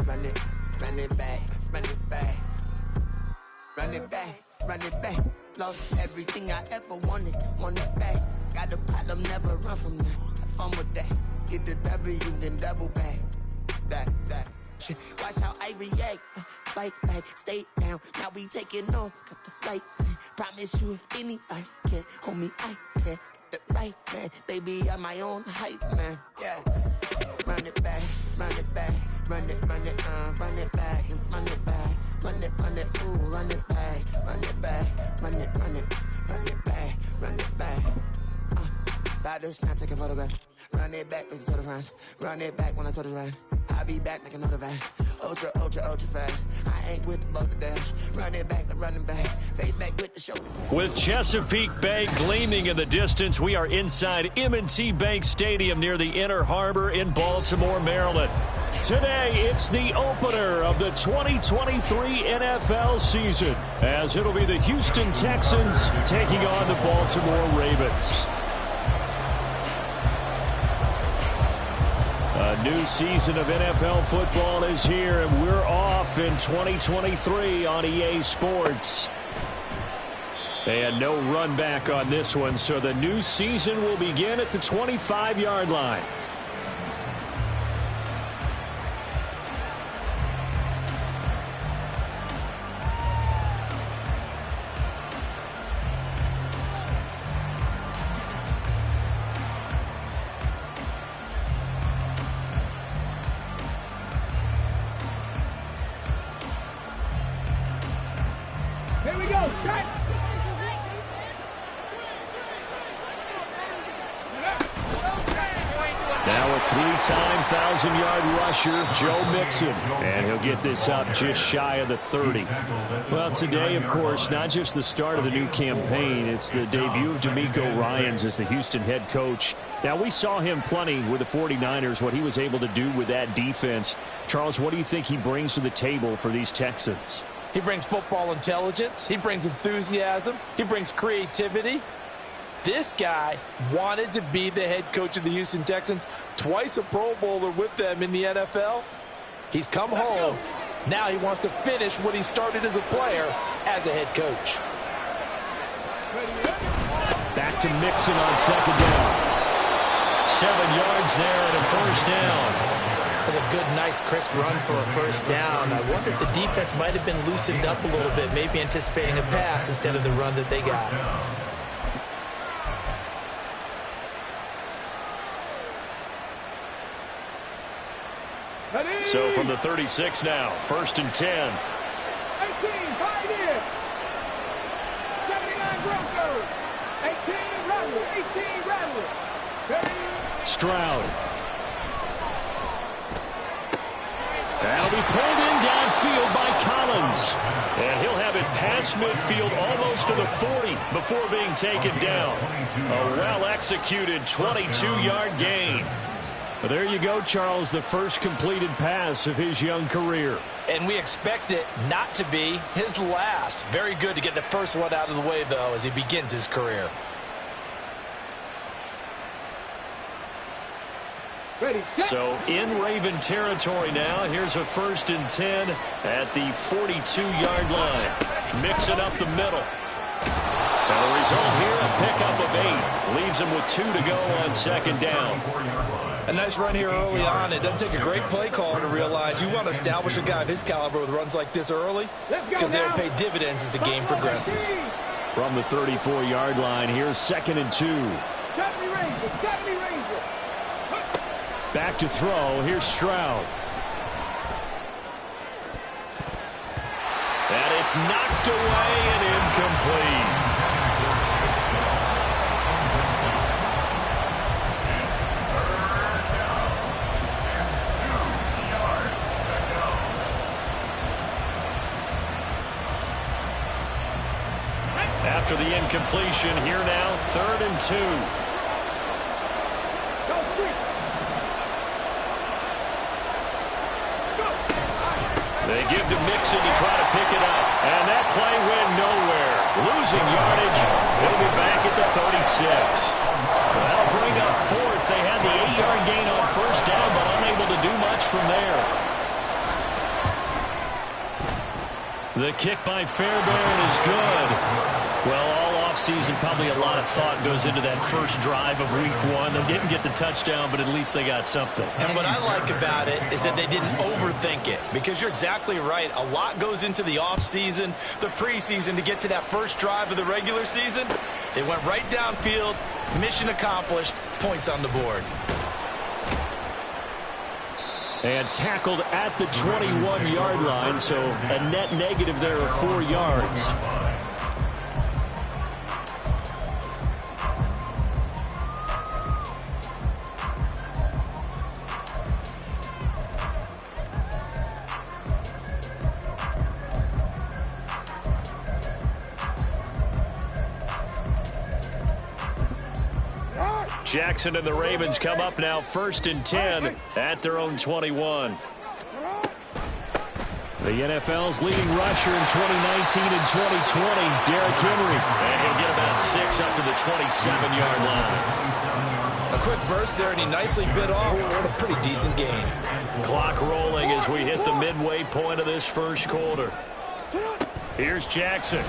run it back, run it back. Run it back, run it back. Lost everything I ever wanted, want it back. Got a problem, never run from that. Have fun with that. Get the W, then double back. That. Shit. Watch how I react. Fight back, stay down. Now we taking on, got the flight. Promise you if anybody can, homie, I can. Get the right man, baby, I'm my own hype man. Yeah. Run it back, run it back. Run it back, and run it back. Run it, ooh, run it back, run it back, run it back, run it back. About to snap, take a photograph. Run it back, make it to the runs. Run it back when I told it right. I'll be back, make another back. Ultra fast. I ain't with the boat to dash. Run it back, but running back. Face back with the shoulder. With Chesapeake Bay gleaming in the distance, we are inside M&T Bank Stadium near the Inner Harbor in Baltimore, Maryland. Today, it's the opener of the 2023 NFL season, as it'll be the Houston Texans taking on the Baltimore Ravens. A new season of NFL football is here, and we're off in 2023 on EA Sports. And no run back on this one, so the new season will begin at the 25-yard line. Here we go, check! Now a three-time 1,000-yard rusher, Joe Mixon, and he'll get this up just shy of the 30. Well, today, of course, not just the start of the new campaign, it's the debut of DeMeco Ryans as the Houston head coach. Now, we saw him plenty with the 49ers, what he was able to do with that defense. Charles, what do you think he brings to the table for these Texans? He brings football intelligence. He brings enthusiasm. He brings creativity. This guy wanted to be the head coach of the Houston Texans, twice a Pro Bowler with them in the NFL. He's come home. Now he wants to finish what he started as a player as a head coach. Back to Mixon on second down. 7 yards there and a first down. That's a good, nice, crisp run for a first down. I wonder if the defense might have been loosened up a little bit, maybe anticipating a pass instead of the run that they got. So from the 36 now, 1st and 10. 18, Pioneer. 79 Broncos. 18, Rattle. 18, Rattle. Stroud. That'll be pulled in downfield by Collins. And he'll have it past midfield almost to the 40 before being taken down. A well-executed 22-yard gain. Well, there you go, Charles, the first completed pass of his young career. And we expect it not to be his last. Very good to get the first one out of the way, though, as he begins his career. Ready, so in Raven territory now. Here's a 1st and 10 at the 42-yard line. Mixing up the middle. And the result here, a pickup of 8. Leaves him with 2 to go on second down. A nice run here early on. It doesn't take a great play caller to realize you want to establish a guy of his caliber with runs like this early because they'll pay dividends as the game progresses. From the 34-yard line, here's 2nd and 2. Back to throw. Here's Stroud. And it's knocked away and incomplete. After the incompletion, here now, 3rd and 2. They give to Mixon to try to pick it up. And that play went nowhere. Losing yardage. He'll be back at the 36. That'll bring up 4th. They had the 8-yard gain on 1st down, but unable to do much from there. The kick by Fairbairn is good. Well, all offseason, probably a lot of thought goes into that first drive of week 1. They didn't get the touchdown, but at least they got something. And what I like about it is that they didn't overthink it, because you're exactly right. A lot goes into the offseason, the preseason, to get to that first drive of the regular season. They went right downfield, mission accomplished, points on the board. And tackled at the 21-yard line, so a net negative there of 4 yards. Jackson and the Ravens come up now 1st and 10 at their own 21. The NFL's leading rusher in 2019 and 2020, Derrick Henry. And he'll get about 6 up to the 27-yard line. A quick burst there, and he nicely bit off. What a pretty decent gain. Clock rolling as we hit the midway point of this first quarter. Here's Jackson.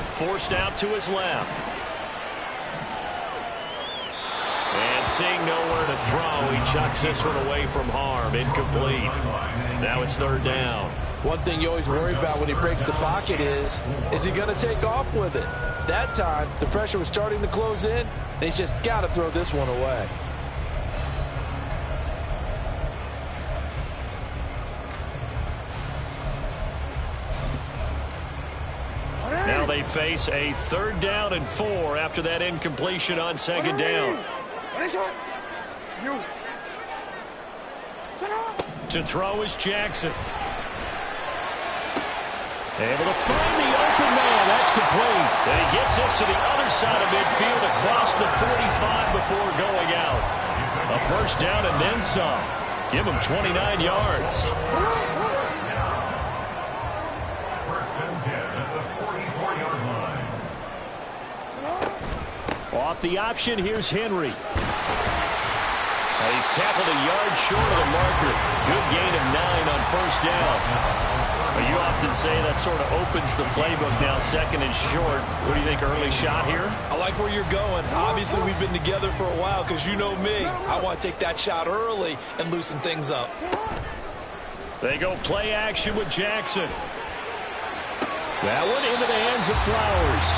Forced out to his left. And seeing nowhere to throw, he chucks this one away from harm. Incomplete. Now it's 3rd down. One thing you always worry about when he breaks the pocket is he going to take off with it? That time, the pressure was starting to close in, and he's just got to throw this one away. Now they face a 3rd down and 4 after that incompletion on 2nd down. To throw is Jackson. Able to find the open man. That's complete. And he gets this to the other side of midfield across the 45 before going out. A 1st down and then some. Give him 29 yards. 1st and 10 at the 44-yard line. Off the option, here's Henry. He's tackled a yard short of the marker. Good gain of 9 on 1st down. You often say that sort of opens the playbook now, 2nd and short. What do you think, early shot here? I like where you're going. Obviously, we've been together for a while, because you know me. I want to take that shot early and loosen things up. They go play action with Jackson. That one into the hands of Flowers.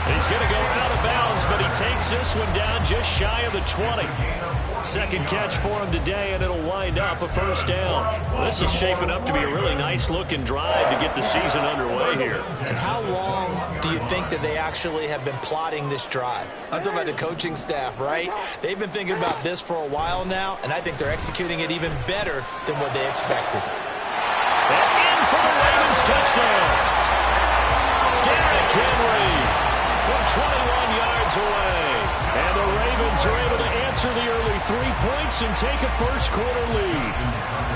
He's going to go out of bounds, but he takes this one down just shy of the 20. 2nd catch for him today, and it'll wind up a 1st down. This is shaping up to be a really nice-looking drive to get the season underway here. And how long do you think that they actually have been plotting this drive? I'm talking about the coaching staff, right? They've been thinking about this for a while now, and I think they're executing it even better than what they expected. And in for the Ravens touchdown. Derrick Henry from 21 yards away. And the Ravens are able to answer the early 3 points and take a first quarter lead.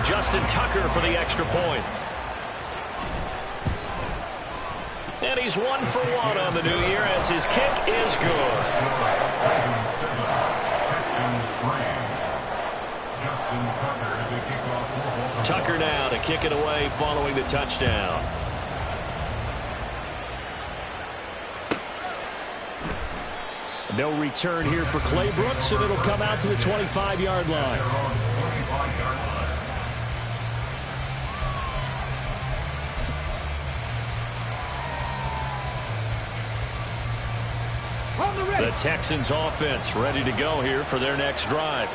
Justin Tucker for the extra point. And he's 1 for 1 on the new year as his kick is good. Tucker now to kick it away following the touchdown. No return here for Clay Brooks, and it'll come out to the 25-yard line. The Texans offense ready to go here for their next drive.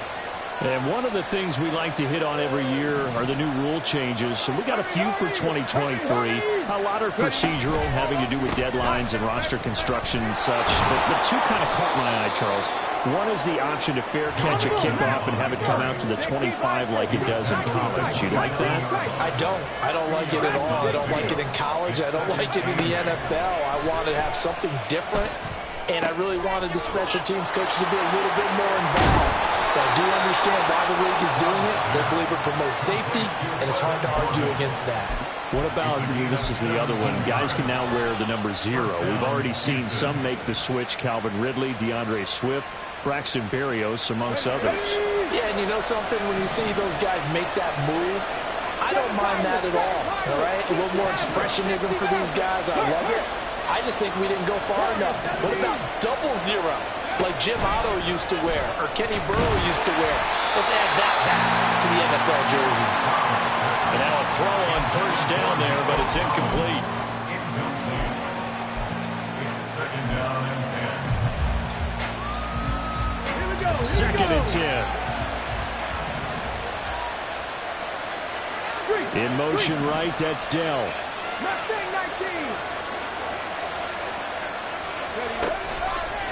And one of the things we like to hit on every year are the new rule changes. So we got a few for 2023. A lot are procedural, having to do with deadlines and roster construction and such. But 2 kind of caught my eye, Charles. One is the option to fair catch a kickoff and have it come out to the 25 like it does in college. You like that? I don't. I don't like it at all. I don't like it in college. I don't like it in the NFL. I want to have something different. And I really wanted the special teams coach to be a little bit more involved. But I do understand why the league is doing it. They believe it promotes safety, and it's hard to argue against that. What about, this is the other one, guys can now wear the number 0. We've already seen some make the switch, Calvin Ridley, DeAndre Swift, Braxton Berrios, amongst others. Yeah, and you know something? When you see those guys make that move, I I don't mind that at all right? A little more expressionism for these guys. I love it. I just think we didn't go far enough. What about double zero, like Jim Otto used to wear or Kenny Burrow used to wear? Let's add that back to the NFL jerseys. And now a throw on first down there, but it's incomplete. It's second down and 10. Here we go. Second and 10. In motion right, that's Dell. Mustang 19.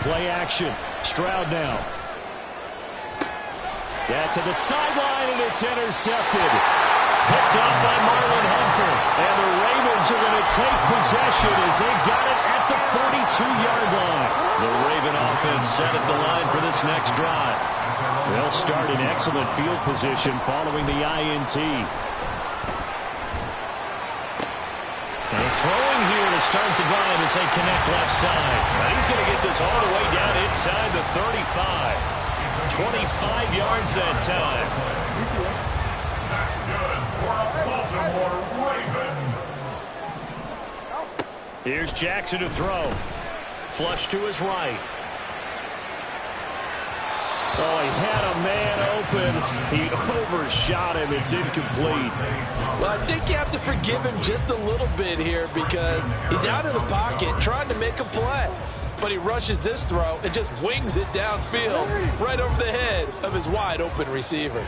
Play action. Stroud now. That to the sideline, and it's intercepted. Picked up by Marlon Humphrey. And the Ravens are going to take possession as they've got it at the 42-yard line. The Raven offense set at the line for this next drive. They'll start in excellent field position following the INT. And throwing here to start the drive as they connect left side. Now he's going to get this all the way down inside the 35. 25 yards that time. That's good for a Baltimore Raven. Here's Jackson to throw. Flush to his right. Oh, he had a man open. He overshot him. It's incomplete. Well, I think you have to forgive him just a little bit here because he's out of the pocket trying to make a play. But he rushes this throw and just wings it downfield right over the head of his wide-open receiver.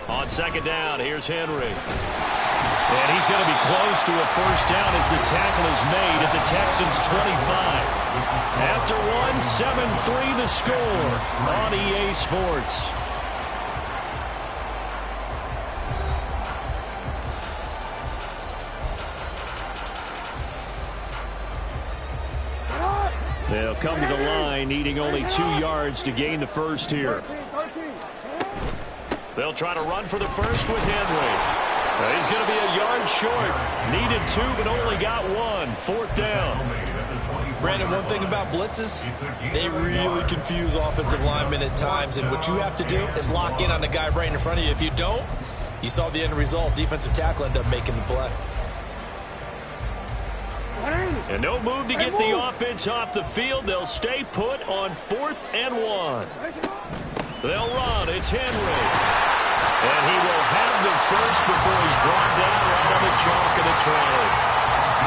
On second down, here's Henry. And he's going to be close to a first down as the tackle is made at the Texans' 25. After one, 7-3 the score on EA Sports. They'll come to the line, needing only 2 yards to gain the first here. They'll try to run for the first with Henry. He's going to be a yard short. Needed 2, but only got 1. Fourth down. Brandon, one thing about blitzes, they really confuse offensive linemen at times, and what you have to do is lock in on the guy right in front of you. If you don't, you saw the end result. Defensive tackle ended up making the play. And no move to get the offense off the field. They'll stay put on 4th and 1. They'll run. It's Henry. And he will have the first before he's brought down right on the chalk of the 20.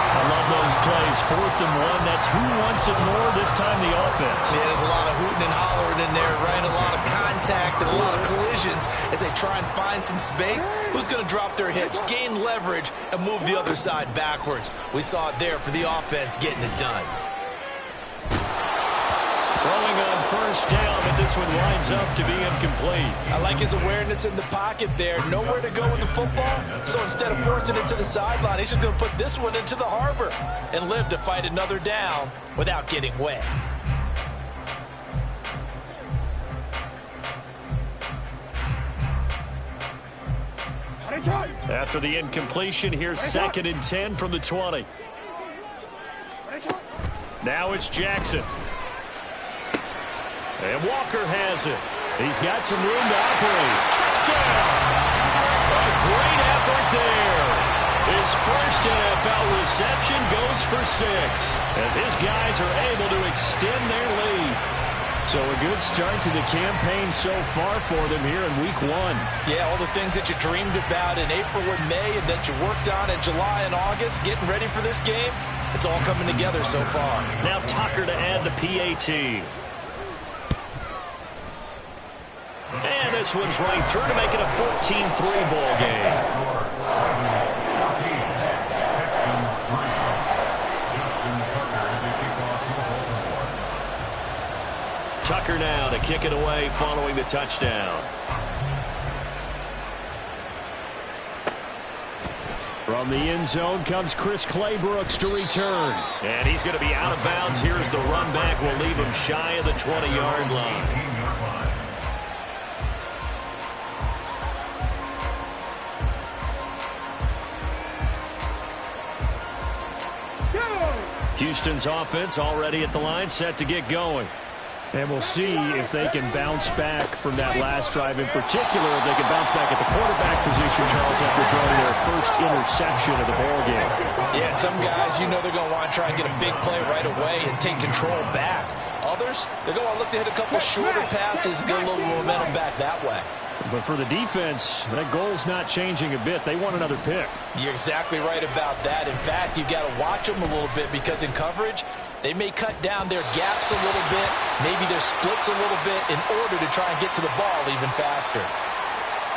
I love those plays. 4th and 1. That's who wants it more this time, the offense. Yeah, there's a lot of hooting and hollering in there, right? A lot of contact and a lot of collisions as they try and find some space. Who's going to drop their hips, gain leverage, and move the other side backwards? We saw it there for the offense getting it done. Throwing on first down, but this one winds up to be incomplete. I like his awareness in the pocket there. Nowhere to go with the football. So instead of forcing it to the sideline, he's just going to put this one into the harbor and live to fight another down without getting wet. After the incompletion, here's 2nd and 10 from the 20. Now it's Jackson. And Walker has it. He's got some room to operate. Touchdown! A great effort there. His first NFL reception goes for 6 as his guys are able to extend their lead. So a good start to the campaign so far for them here in Week 1. Yeah, all the things that you dreamed about in April and May and that you worked on in July and August, getting ready for this game, it's all coming together so far. Now Tucker to add the PAT. And this one's right through to make it a 14-3 ball game. Tucker now to kick it away following the touchdown. From the end zone comes Chris Claybrooks to return. And he's going to be out of bounds. Here's the run back. Will leave him shy of the 20-yard line. Houston's offense already at the line, set to get going. And we'll see if they can bounce back from that last drive. In particular, if they can bounce back at the quarterback position, Charles, after throwing their first interception of the ballgame. Yeah, some guys, you know they're going to want to try and get a big play right away and take control back. Others, they're going to look to hit a couple shorter passes and get a little momentum back that way. But for the defense, that goal's not changing a bit. They want another pick. You're exactly right about that. In fact, you've got to watch them a little bit because in coverage, they may cut down their gaps a little bit, maybe their splits a little bit in order to try and get to the ball even faster.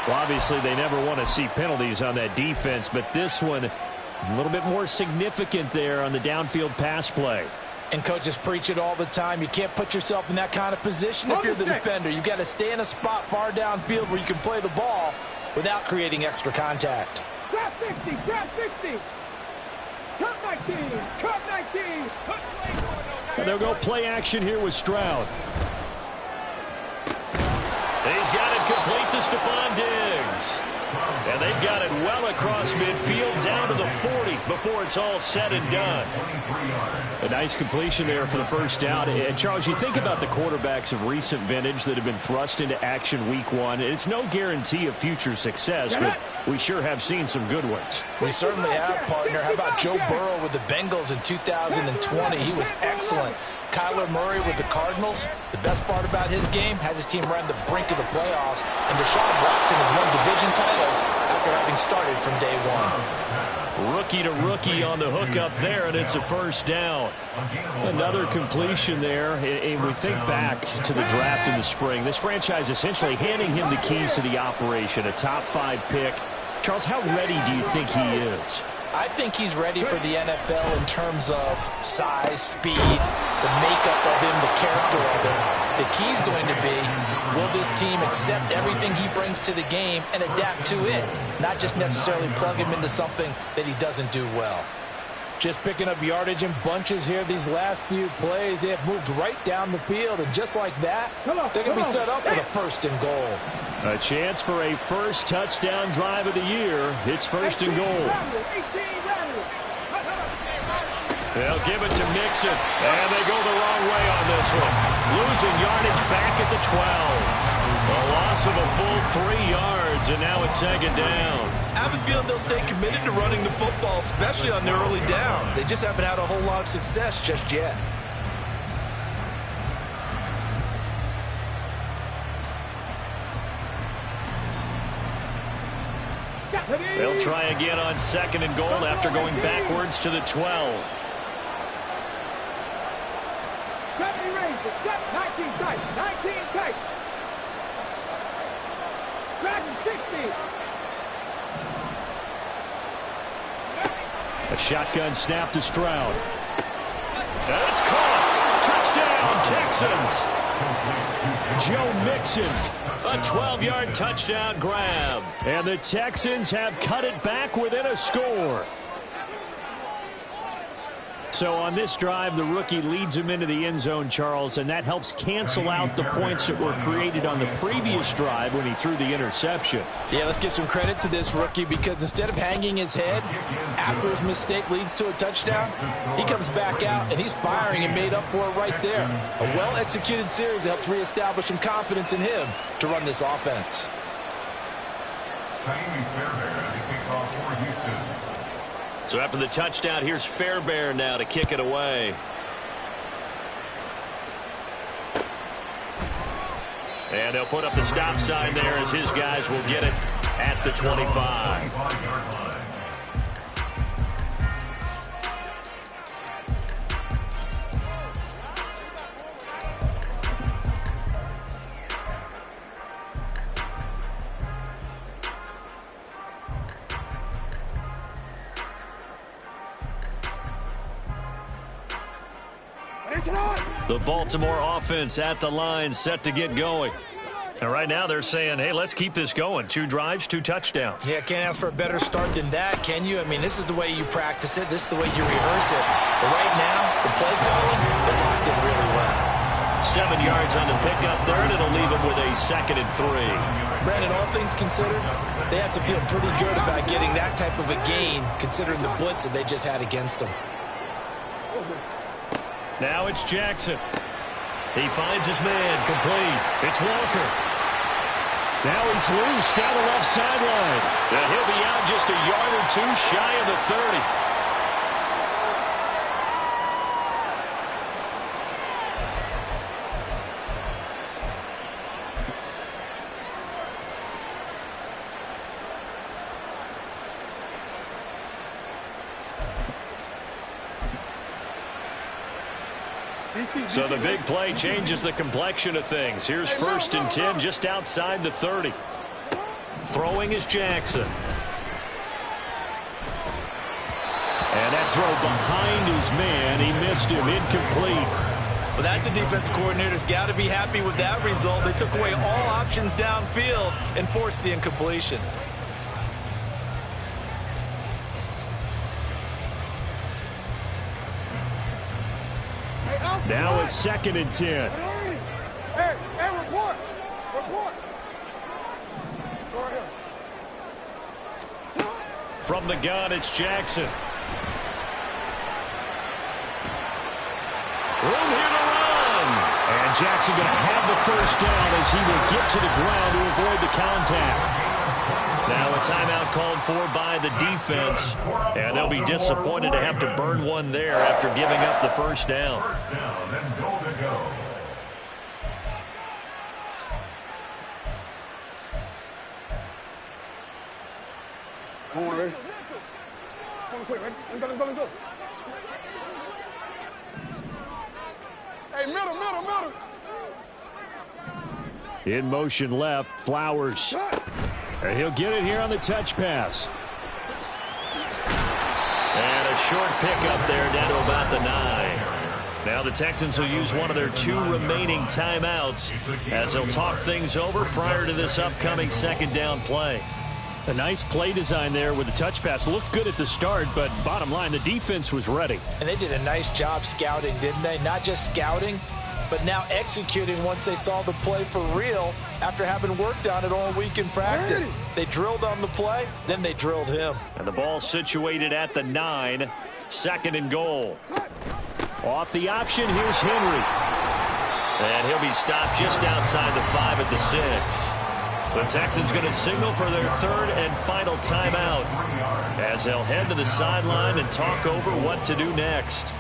Well, obviously, they never want to see penalties on that defense, but this one a little bit more significant there on the downfield pass play. And coaches preach it all the time. You can't put yourself in that kind of position if you're the defender. You've got to stay in a spot far downfield where you can play the ball without creating extra contact. Grab 60, grab 60. Cut 19, cut 19. And they'll go play action here with Stroud. He's got it complete to Stephon Diggs. And they've got it well across midfield down to the 40 before it's all said and done. A nice completion there for the first down. And Charles, you think about the quarterbacks of recent vintage that have been thrust into action week one. It's no guarantee of future success, but we sure have seen some good ones. We certainly have, partner. How about Joe Burrow with the Bengals in 2020? He was excellent. Kyler Murray with the Cardinals. The best part about his game has his team right on the brink of the playoffs. And Deshaun Watson has won division titles after having started from day one. Rookie to rookie on the hook up there, and it's a first down. Another completion there. And we think back to the draft in the spring. This franchise essentially handing him the keys to the operation, a top 5 pick. Charles, how ready do you think he is? I think he's ready for the NFL in terms of size, speed, the makeup of him, the character of him. The key's going to be, will this team accept everything he brings to the game and adapt to it, not just necessarily plug him into something that he doesn't do well. Just picking up yardage in bunches here these last few plays. They have moved right down the field, and just like that, they're going to be set up with a first and goal. A chance for a first touchdown drive of the year. It's first and goal. They'll give it to Mixon, and they go the wrong way on this one. Losing yardage back at the 12. A loss of a full 3 yards, and now it's second down. I have a feeling they'll stay committed to running the football, especially on their early downs. They just haven't had a whole lot of success just yet. They'll try again on second and goal after going backwards to the 12. 70 range, 19 tight, 19 tight. Dragon 60. A shotgun snap to Stroud. That's caught. Touchdown, Texans. Joe Mixon. A 12-yard touchdown grab. And the Texans have cut it back within a score. So on this drive, the rookie leads him into the end zone, Charles, and that helps cancel out the points that were created on the previous drive when he threw the interception. Yeah, let's give some credit to this rookie because instead of hanging his head after his mistake leads to a touchdown, he comes back out and he's firing and made up for it right there. A well-executed series that helps reestablish some confidence in him to run this offense. So after the touchdown, here's Fairbairn now to kick it away. And they'll put up the stop sign there as his guys will get it at the 25. The Baltimore offense at the line, set to get going. And right now they're saying, hey, let's keep this going. 2 drives, 2 touchdowns. Yeah, can't ask for a better start than that, can you? I mean, this is the way you practice it. This is the way you rehearse it. But right now, the play calling, they're locked in really well. 7 yards on the pickup there, and it'll leave them with a 2nd and 3. Brandon, all things considered, they have to feel pretty good about getting that type of a gain, considering the blitz that they just had against them. Now it's Jackson. He finds his man, complete. It's Walker. Now he's loose down the left sideline. And he'll be out just a yard or two shy of the 30. So the big play changes the complexion of things. Here's 1st and 10 just outside the 30. Throwing is Jackson. And that throw behind his man. He missed him. Incomplete. Well, that's a defense coordinator's got to be happy with that result. They took away all options downfield and forced the incompletion. Now it's 2nd and 10. Hey, report. Go ahead. From the gun, it's Jackson. Room here to run. And Jackson going to have the 1st down as he will get to the ground to avoid the contact. Now a timeout called for by the defense. And they'll be disappointed to have to burn one there after giving up the 1st down. First down and goal to go. Come on, ready? Come on, quick, ready? Let's go. Hey, middle. In motion left, Flowers. And he'll get it here on the touch pass. And a short pickup there down to about the 9. Now the Texans will use one of their 2 remaining timeouts as they'll talk things over prior to this upcoming 2nd down play. A nice play design there with the touch pass. Looked good at the start, but bottom line, the defense was ready. And they did a nice job scouting, didn't they? Not just scouting, but now executing once they saw the play for real after having worked on it all week in practice. They drilled on the play, then they drilled him. And the ball situated at the 9, 2nd and goal. Off the option, here's Henry. And he'll be stopped just outside the 5 at the 6. The Texans going to signal for their 3rd and final timeout as they'll head to the sideline and talk over what to do next.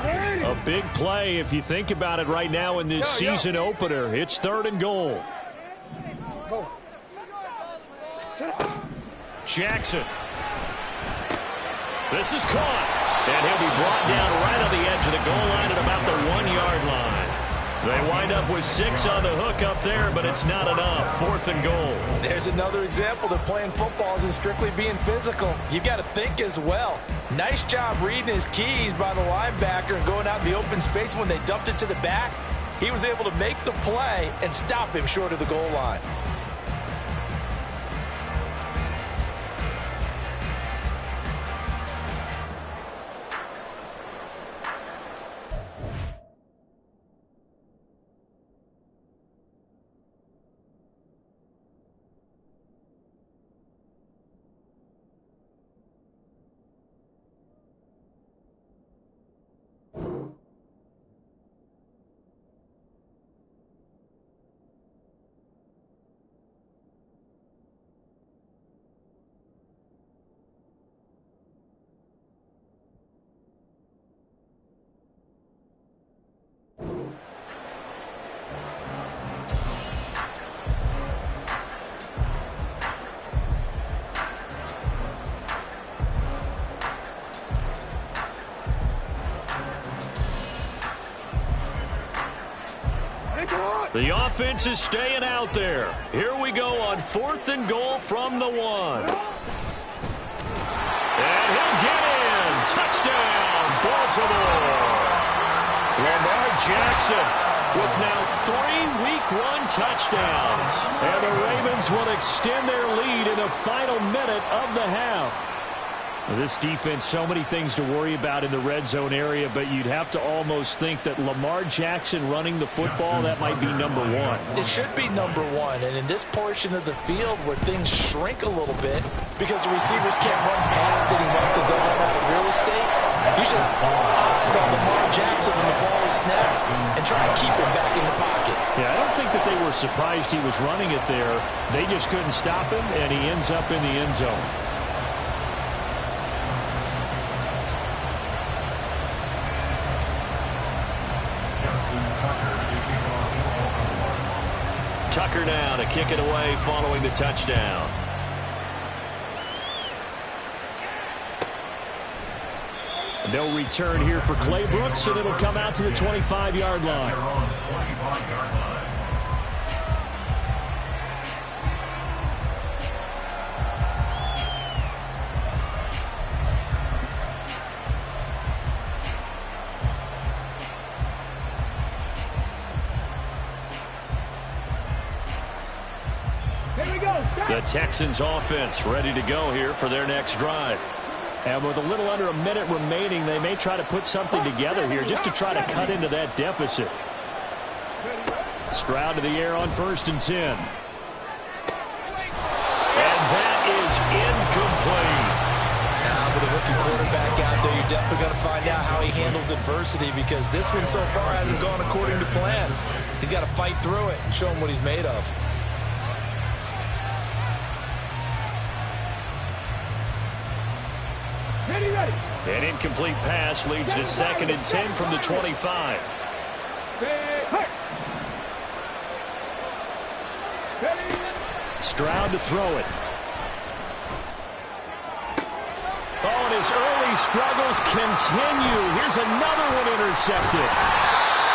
A big play if you think about it right now in this season opener. It's 3rd and goal. Jackson. This is caught. And he'll be brought down right on the edge of the goal line at about the 1-yard line. They wind up with 6 on the hook up there, but it's not enough. 4th and goal. There's another example that playing football isn't strictly being physical. You've got to think as well. Nice job reading his keys by the linebacker and going out in the open space when they dumped it to the back. He was able to make the play and stop him short of the goal line. The offense is staying out there. Here we go on 4th and goal from the 1. And he'll get in. Touchdown, Baltimore. Lamar Jackson with now 3 Week 1 touchdowns. And the Ravens will extend their lead in the final minute of the half. This defense, so many things to worry about in the red zone area, but you'd have to almost think that Lamar Jackson running the football, that might be number one. It should be number one, and in this portion of the field where things shrink a little bit because the receivers can't run past anyone because they'll run out of real estate, you should have all eyes on Lamar Jackson when the ball is snapped and try to keep him back in the pocket. Yeah, I don't think that they were surprised he was running it there. They just couldn't stop him, and he ends up in the end zone. Tucker now to kick it away following the touchdown. No return here for Clay Brooks, and it'll come out to the 25-yard line. The Texans offense ready to go here for their next drive. And with a little under a minute remaining, they may try to put something together here just to try to cut into that deficit. Stroud to the air on 1st and 10. And that is incomplete. Now, with a rookie quarterback out there, you're definitely going to find out how he handles adversity because this one so far hasn't gone according to plan. He's got to fight through it and show him what he's made of. An incomplete pass leads to 2nd and 10 from the 25. Stroud to throw it. Oh, and his early struggles continue. Here's another one intercepted.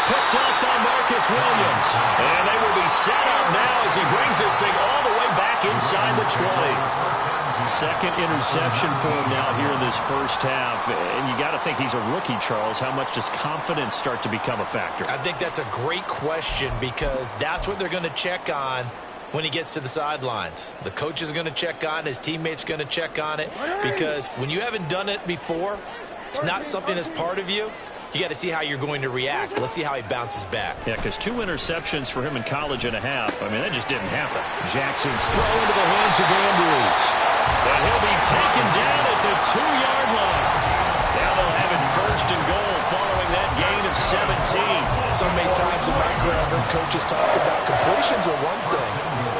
Picked up by Marcus Williams. And they will be set up now as he brings this thing all the way back inside the 20. Second interception for him now here in this first half. And you got to think he's a rookie, Charles. How much does confidence start to become a factor? I think that's a great question because that's what they're going to check on when he gets to the sidelines. The coach is going to check on it. His teammates are going to check on it because when you haven't done it before, it's not something that's part of you. You got to see how you're going to react. Let's see how he bounces back. Yeah, because 2 interceptions for him in college and a half. I mean, that just didn't happen. Jackson's throw into the hands of Andrews. And he'll be taken down at the 2-yard line. Now they'll have it 1st and goal following that gain of 17. So many times in my career, I've heard coaches talk about completions are one thing.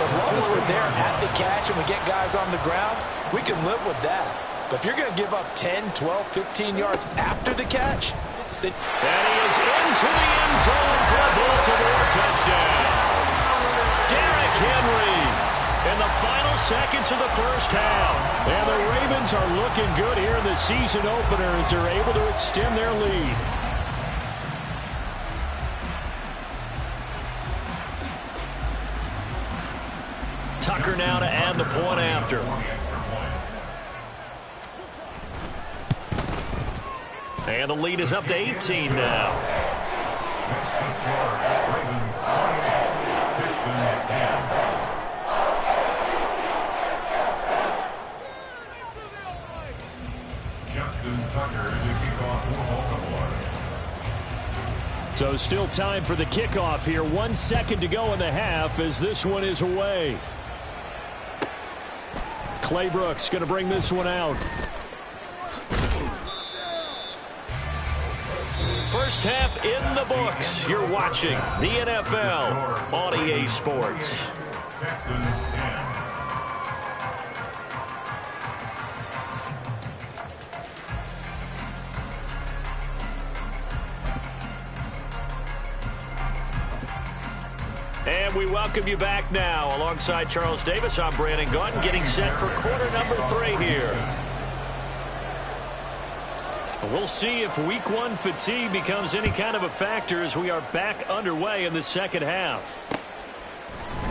As long as we're there at the catch and we get guys on the ground, we can live with that. But if you're going to give up 10, 12, 15 yards after the catch, then... And he is into the end zone for a Baltimore touchdown. Derrick Henry in the final seconds of the first half. And the Ravens are looking good here in the season opener as they're able to extend their lead. Tucker now to add the point after. And the lead is up to 18 now. Ravens 9, Texans 10. Justin Tucker to kick off for Baltimore. So still time for the kickoff here. 1 second to go in the half as this one is away. Clay Brooks going to bring this one out. First half in the books. You're watching the NFL on EA Sports. Texans 10. And we welcome you back now. Alongside Charles Davis, I'm Brandon Gaudin, getting set for quarter number 3 here. We'll see if week 1 fatigue becomes any kind of a factor as we are back underway in the second half.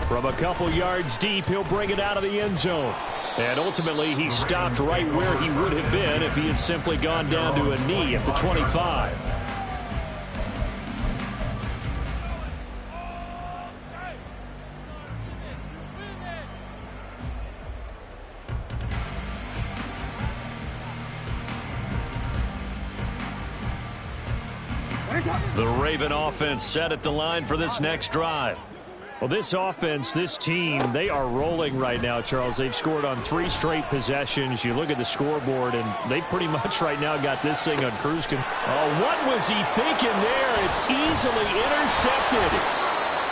From a couple yards deep, he'll bring it out of the end zone. And ultimately, he stopped right where he would have been if he had simply gone down to a knee at the 25. The Raven offense set at the line for this next drive. Well, this offense, this team, they are rolling right now, Charles. They've scored on 3 straight possessions. You look at the scoreboard, and they pretty much right now got this thing on cruise control. Oh, what was he thinking there? It's easily intercepted.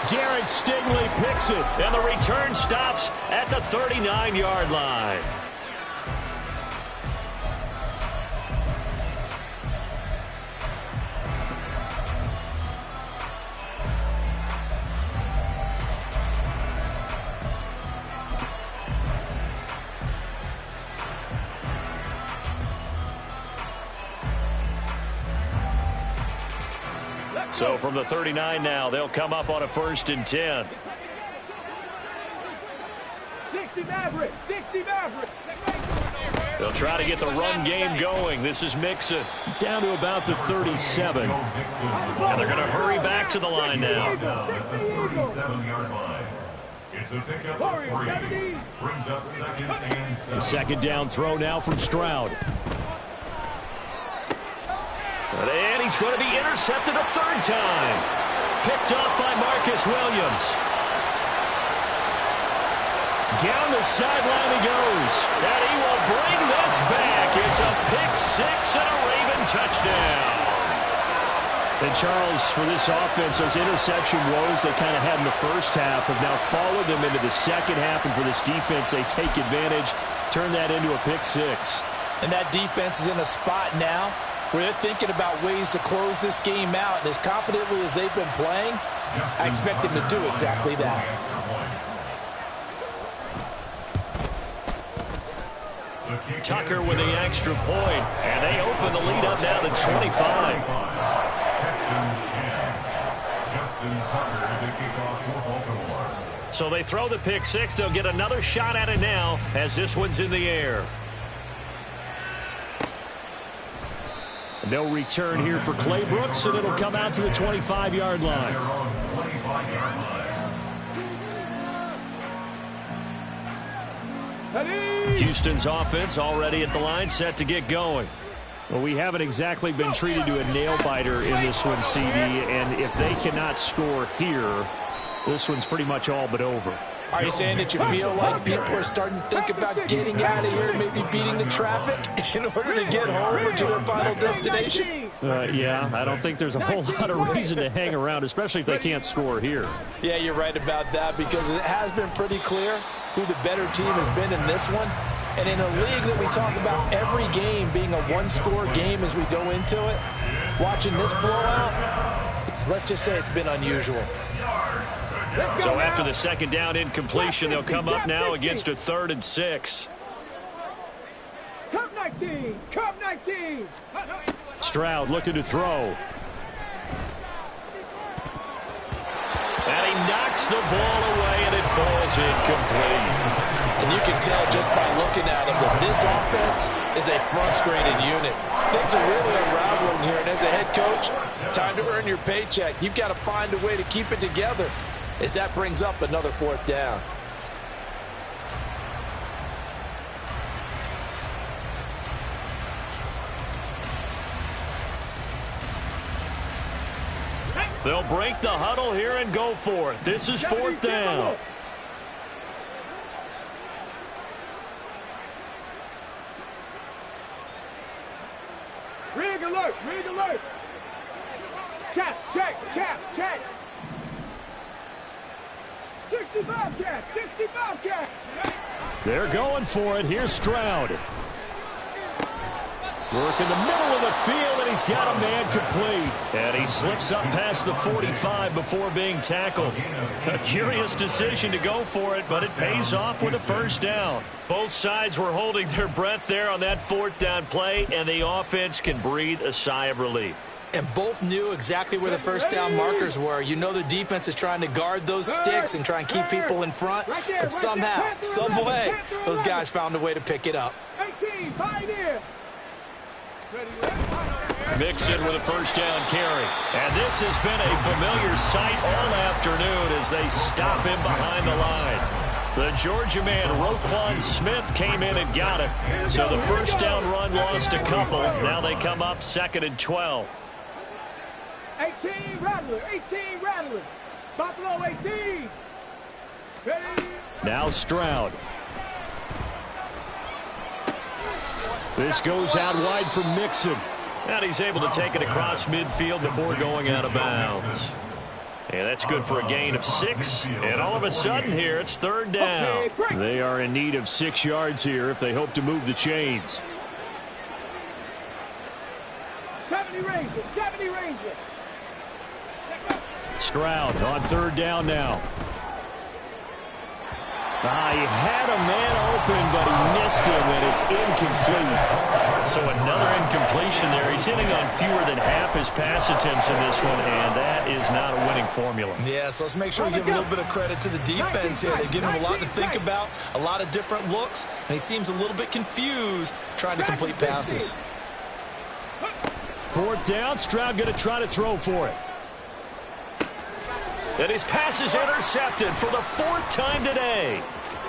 Derek Stingley picks it, and the return stops at the 39-yard line. So from the 39 now, they'll come up on a 1st and 10. 60 Maverick, 60 Maverick. They'll try to get the run game going. This is Mixon down to about the 37. And they're going to hurry back to the line now. The 37-yard line. It's a pickup of 3. Brings up 2nd and 7. Second down throw now from Stroud. And he's going to be intercepted a 3rd time. Picked up by Marcus Williams. Down the sideline he goes. And he will bring this back. It's a pick 6 and a Raven touchdown. And Charles, for this offense, those interception woes they kind of had in the first half have now followed them into the second half. And for this defense, they take advantage, turn that into a pick 6. And that defense is in a spot now where they're thinking about ways to close this game out. And as confidently as they've been playing, I expect them to do exactly that. Tucker with the extra point, and they open the lead up now to 25. Texans 10. Justin Tucker to kick off for Baltimore. So they throw the pick 6. They'll get another shot at it now as this one's in the air. No return here for Clay Brooks, and it'll come out to the 25-yard line. Houston's offense already at the line, set to get going. Well, we haven't exactly been treated to a nail-biter in this one, CD, and if they cannot score here, this one's pretty much all but over. Are you saying that you feel like people are starting to think about getting out of here, maybe beating the traffic in order to get home or to their final destination? Yeah, I don't think there's a whole lot of reason to hang around, especially if they can't score here. Yeah, you're right about that, because it has been pretty clear who the better team has been in this one. And in a league that we talk about every game being a one-score game as we go into it, watching this blowout, let's just say it's been unusual. So after the second down incompletion, they'll come up now against a 3rd and 6. Cup 19, Cup 19. Stroud looking to throw. And he knocks the ball away, and it falls incomplete. And you can tell just by looking at him that this offense is a frustrated unit. Things are really unraveling here, and as a head coach, time to earn your paycheck. You've got to find a way to keep it together as that brings up another 4th down. They'll break the huddle here and go for it. This is 4th down. Rig alert, rig alert. Check, check, check, check. 65 cat, 65 cat. They're going for it. Here's Stroud. Work in the middle of the field, and he's got a man complete. And he slips up past the 45 before being tackled. A curious decision to go for it, but it pays off with a 1st down. Both sides were holding their breath there on that 4th down play, and the offense can breathe a sigh of relief. And both knew exactly where the 1st down markers were. You know the defense is trying to guard those sticks and try and keep people in front. But somehow, some way, those guys found a way to pick it up. 18, pioneer. Mixon with a 1st down carry. And this has been a familiar sight all afternoon as they stop him behind the line. The Georgia man, Roquan Smith, came in and got it. So the 1st down run lost a couple. Now they come up 2nd and 12. 18, Rattler. 18, Rattler. Buffalo 18. Ready? Now Stroud. This goes out wide for Mixon. And he's able to take it across midfield before going out of bounds. And that's good for a gain of 6. And all of a sudden here, it's third down. They are in need of 6 yards here if they hope to move the chains. 70 Ranger. 70 Ranger. Stroud on third down now. He had a man open, but he missed him, and it's incomplete. So another incompletion there. He's hitting on fewer than half his pass attempts in this one, and that is not a winning formula. Yeah, so let's make sure we give a little bit of credit to the defense here. They've given him a lot to think about, a lot of different looks, and he seems a little bit confused trying to complete passes. Fourth down, Stroud going to try to throw for it. And his pass is intercepted for the 4th time today.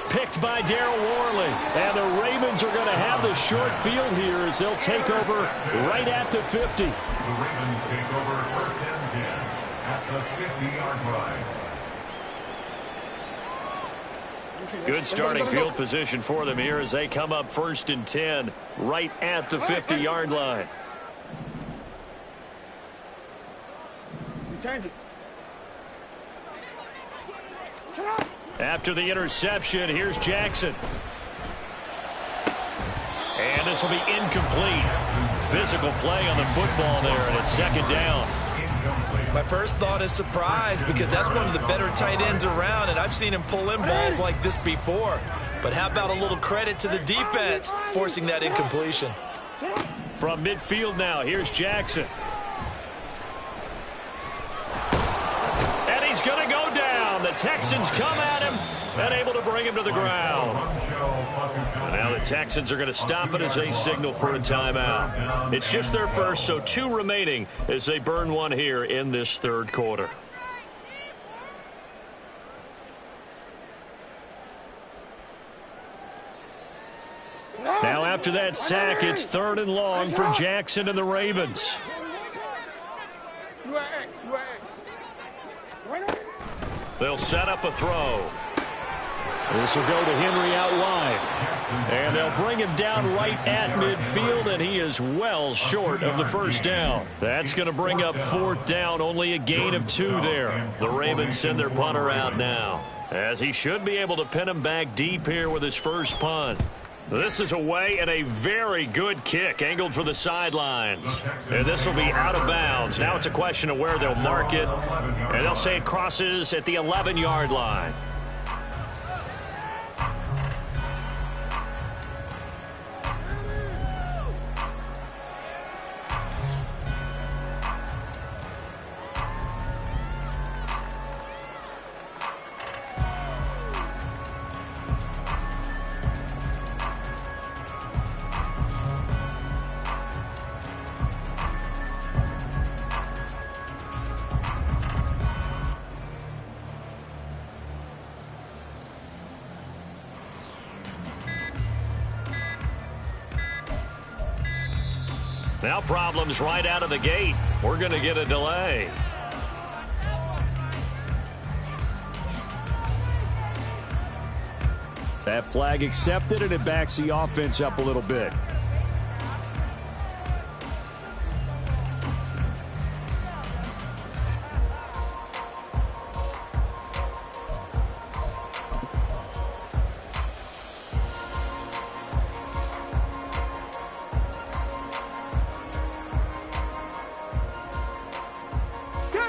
Picked by Darryl Worley. And the Ravens are going to have the short field here as they'll take over right at the 50. The Ravens take over 1st and 10 at the 50-yard line. Good starting field position for them here as they come up 1st and 10 right at the 50-yard line. Return it. After the interception, here's Jackson. And this will be incomplete. Physical play on the football there, and it's 2nd down. My first thought is surprise because that's one of the better tight ends around, and I've seen him pull in balls like this before. But how about a little credit to the defense forcing that incompletion? From midfield now, here's Jackson. And he's going to go down. The Texans come at him and able to bring him to the ground. And now the Texans are going to stop it as they signal for a timeout. It's just their first, so 2 remaining as they burn one here in this 3rd quarter. Now after that sack, it's 3rd and long for Jackson and the Ravens. They'll set up a throw. This will go to Henry out wide. And they'll bring him down right at midfield, and he is well short of the 1st down. That's going to bring up 4th down, only a gain of 2 there. The Ravens send their punter out now, as he should be able to pin him back deep here with his first punt. This is away and a very good kick angled for the sidelines. And this will be out of bounds. Now it's a question of where they'll mark it. And they'll say it crosses at the 11-yard line. Now problems right out of the gate. We're going to get a delay. That flag accepted, and it backs the offense up a little bit.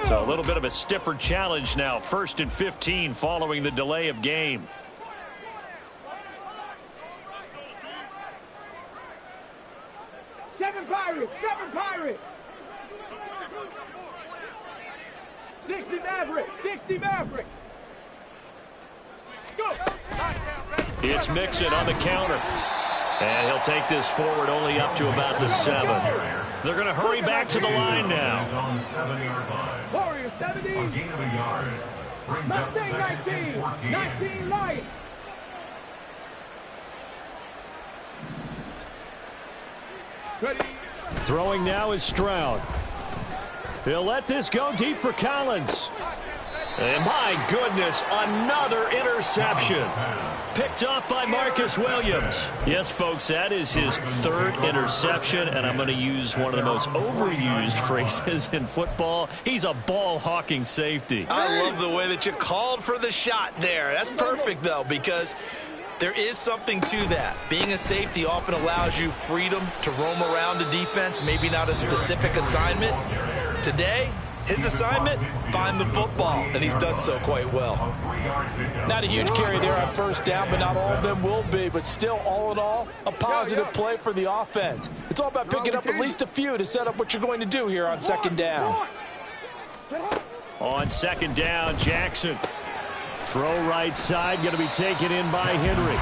So a little bit of a stiffer challenge now. 1st and 15 following the delay of game. Seven Pirates! 60 Mavericks! 60 Mavericks! Go! It's Mixon on the counter. And he'll take this forward only up to about the 7. They're going to hurry back to the line now. On the 7-yard line. Warriors 70. A gain of a yard. Brings up 2nd and 14. 19 Lions. Throwing now is Stroud. He'll let this go deep for Collins. And my goodness, another interception. Picked off by Marcus Williams. Yes, folks, that is his third interception, and I'm going to use one of the most overused phrases in football. He's a ball-hawking safety. I love the way that you called for the shot there. That's perfect, though, because there is something to that. Being a safety often allows you freedom to roam around the defense, maybe not a specific assignment. Today, his assignment, find the football, and he's done so quite well. Not a huge carry there on first down, but not all of them will be. But still, all in all, a positive play for the offense. It's all about picking up at least a few to set up what you're going to do here on second down. On second down, Jackson. Throw right side, going to be taken in by Henry.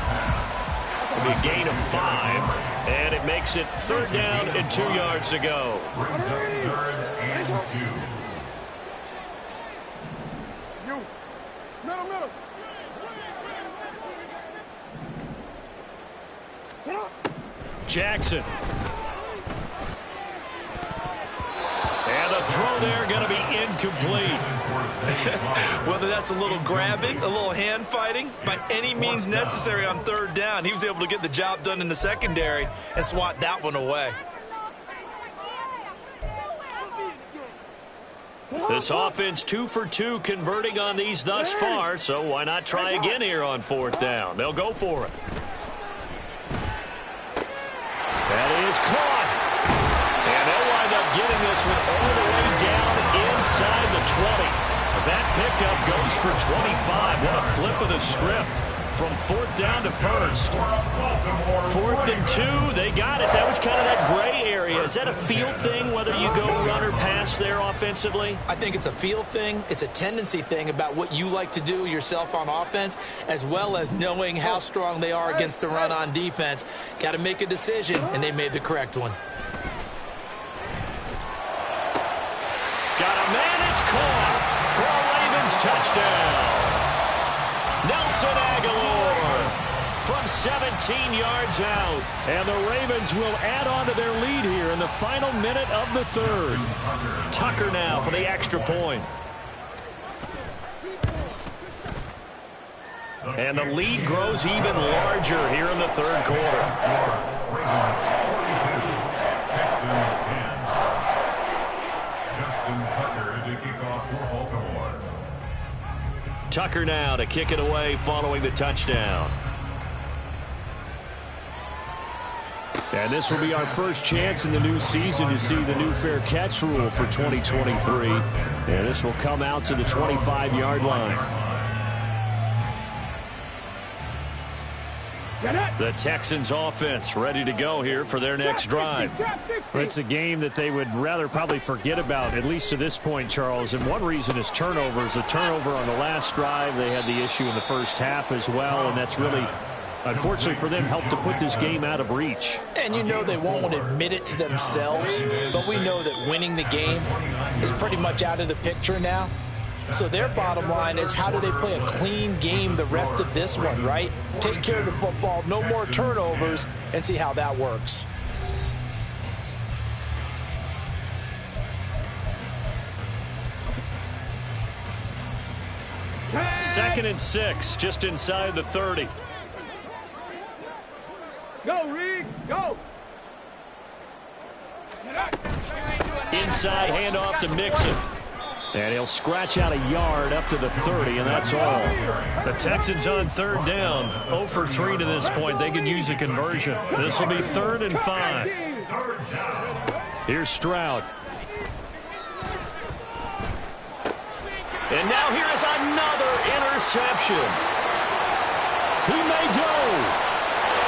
It'll be a gain of 5, and it makes it third down and 2 yards to go. Brings up third and 2. Jackson. And the throw there going to be incomplete. Whether that's a little grabbing, a little hand fighting, by any means necessary on third down, he was able to get the job done in the secondary and swat that one away. This offense 2 for 2 converting on these thus far, so why not try again here on fourth down? They'll go for it. That is caught. And they'll wind up getting this one all the way down inside the 20. That pickup goes for 25. What a flip of the script from fourth down to first. 4th and 2, they got it. That was kind of that gray area. Is that a feel thing, whether you go run or pass there offensively? I think it's a feel thing. It's a tendency thing about what you like to do yourself on offense, as well as knowing how strong they are against the run on defense. Got to make a decision, and they made the correct one. Got a man, it's caught for a Ravens touchdown. Nelson Aguilar from 17 yards out. And the Ravens will add on to their lead here in the final minute of the third. Tucker now for the extra point. And the lead grows even larger here in the third quarter. Ravens 42, Texans 10. Justin Tucker to kick off for Baltimore. Tucker now to kick it away following the touchdown. And this will be our first chance in the new season to see the new fair catch rule for 2023. And this will come out to the 25-yard line. The Texans offense ready to go here for their next drive. It's a game that they would rather probably forget about, at least to this point, Charles. And one reason is turnovers. A turnover on the last drive. They had the issue in the first half as well, and that's really, unfortunately for them, helped to put this game out of reach. And you know they won't admit it to themselves, but we know that winning the game is pretty much out of the picture now. So their bottom line is, how do they play a clean game the rest of this one, right? Take care of the football, no more turnovers, and see how that works. Second and 6, just inside the 30. Go, Reed, go! Inside handoff to Mixon. And he'll scratch out a yard up to the 30, and that's all. The Texans on third down, 0 for 3 to this point. They could use a conversion. This will be 3rd and 5. Here's Stroud. And now here is another interception. He may go.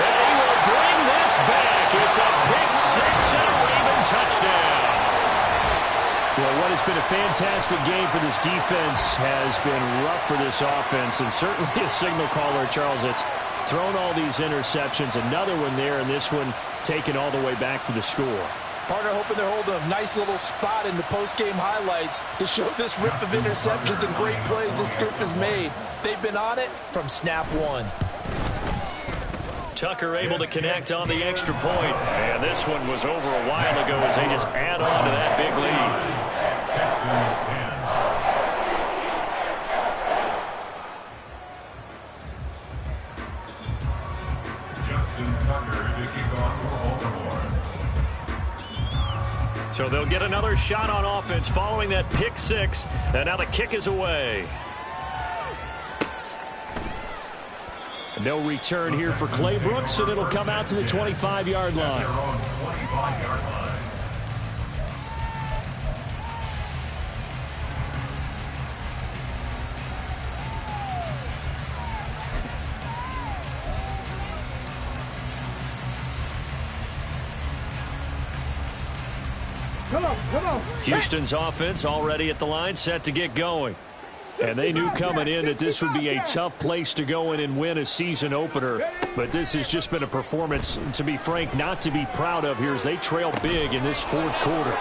And he will bring this back. It's a pick 6 and a Raven touchdown. Well, what has been a fantastic game for this defense has been rough for this offense, and certainly a signal caller, Charles, that's thrown all these interceptions. Another one there, and this one taken all the way back for the score. Partner hoping they're holding a nice little spot in the post-game highlights to show this rip of interceptions and great plays this group has made. They've been on it from snap one. Tucker able to connect on the extra point. And this one was over a while ago as they just add on to that big lead. Texans 10. Justin Tucker to kick off for Baltimore. So they'll get another shot on offense following that pick six, and now the kick is away. No return here for Clay Brooks, and it'll come out to the 25-yard line. Come on. Houston's offense already at the line, set to get going. And they knew coming in that this would be a tough place to go in and win a season opener. But this has just been a performance, to be frank, not to be proud of here as they trail big in this fourth quarter.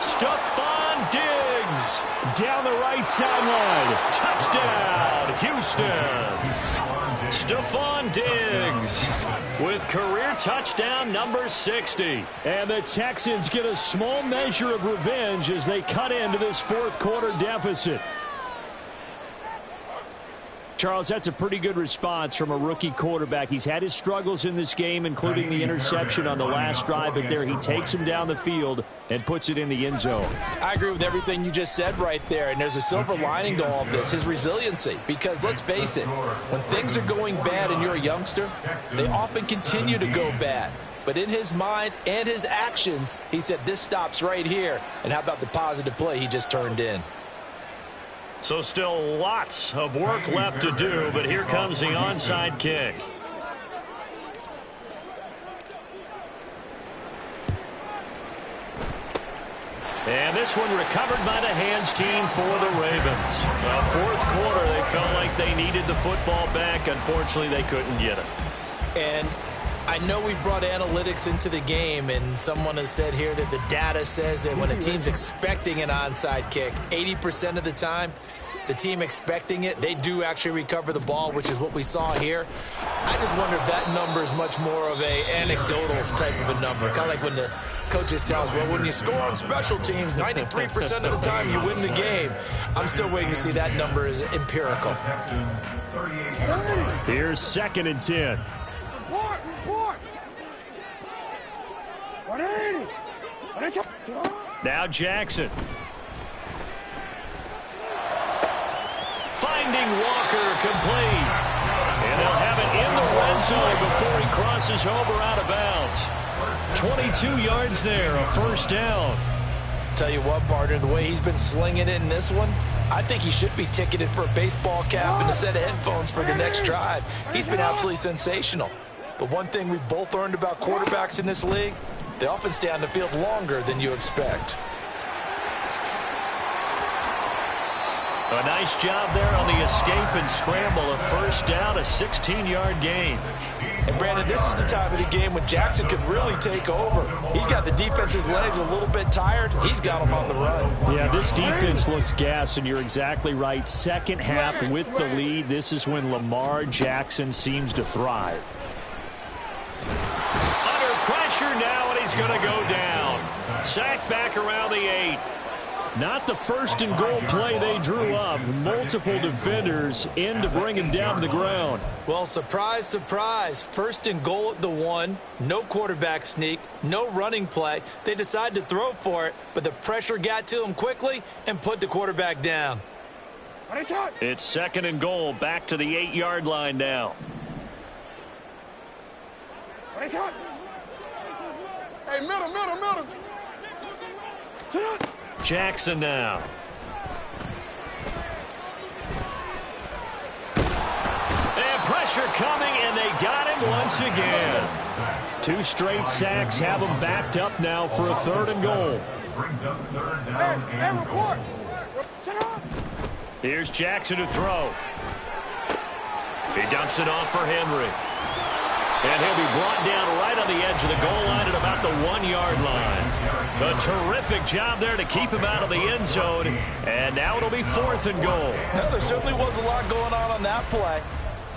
Stephon Diggs down the right sideline. Touchdown, Houston. Stephon Diggs with career touchdown number 60. And the Texans get a small measure of revenge as they cut into this fourth quarter deficit. Charles, that's a pretty good response from a rookie quarterback. He's had his struggles in this game, including the interception on the last drive, but there he takes him down the field and puts it in the end zone. I agree with everything you just said right there, and there's a silver lining to all of this, his resiliency. Because let's face it, when things are going bad and you're a youngster, they often continue to go bad. But in his mind and his actions, he said, this stops right here. And how about the positive play he just turned in? So still lots of work left to do, but here comes the onside kick. And this one recovered by the hands team for the Ravens. Fourth quarter, they felt like they needed the football back. Unfortunately, they couldn't get it. And I know we brought analytics into the game, and someone has said here that the data says that when a team's expecting an onside kick, 80% of the time, the team expecting it, they do actually recover the ball, which is what we saw here. I just wonder if that number is much more of a anecdotal type of a number. Kind of like when the coaches tell us, well, when you score on special teams, 93% of the time you win the game. I'm still waiting to see that number is empirical. Here's 2nd and 10. Now Jackson. Finding Walker complete. And they'll have it in the red zone before he crosses over out of bounds. 22 yards there, a first down. Tell you what, partner, the way he's been slinging it in this one, I think he should be ticketed for a baseball cap and a set of headphones for the next drive. He's been absolutely sensational. But one thing we both learned about quarterbacks in this league, they often stay on the field longer than you expect. A nice job there on the escape and scramble. A first down, a 16-yard gain. And Brandon, this is the time of the game when Jackson could really take over. He's got the defense's legs a little bit tired. He's got them on the run. Yeah, this defense looks gassed, and you're exactly right. Second half with the lead, this is when Lamar Jackson seems to thrive. Under pressure now, and he's going to go down. Sacked back around the 8. Not the first and goal play they drew up. Multiple defenders in to bring him down to the ground. Well, surprise, surprise. First and goal at the 1. No quarterback sneak. No running play. They decided to throw for it, but the pressure got to him quickly and put the quarterback down. It's 2nd and goal. Back to the 8-yard line now. Hey, middle. Jackson now. And pressure coming, and they got him once again. 2 straight sacks have him backed up now for a 3rd and goal. Here's Jackson to throw. He dumps it off for Henry. And he'll be brought down right on the edge of the goal line at about the 1-yard line. A terrific job there to keep him out of the end zone. And now it'll be 4th and goal. Now, there certainly was a lot going on that play.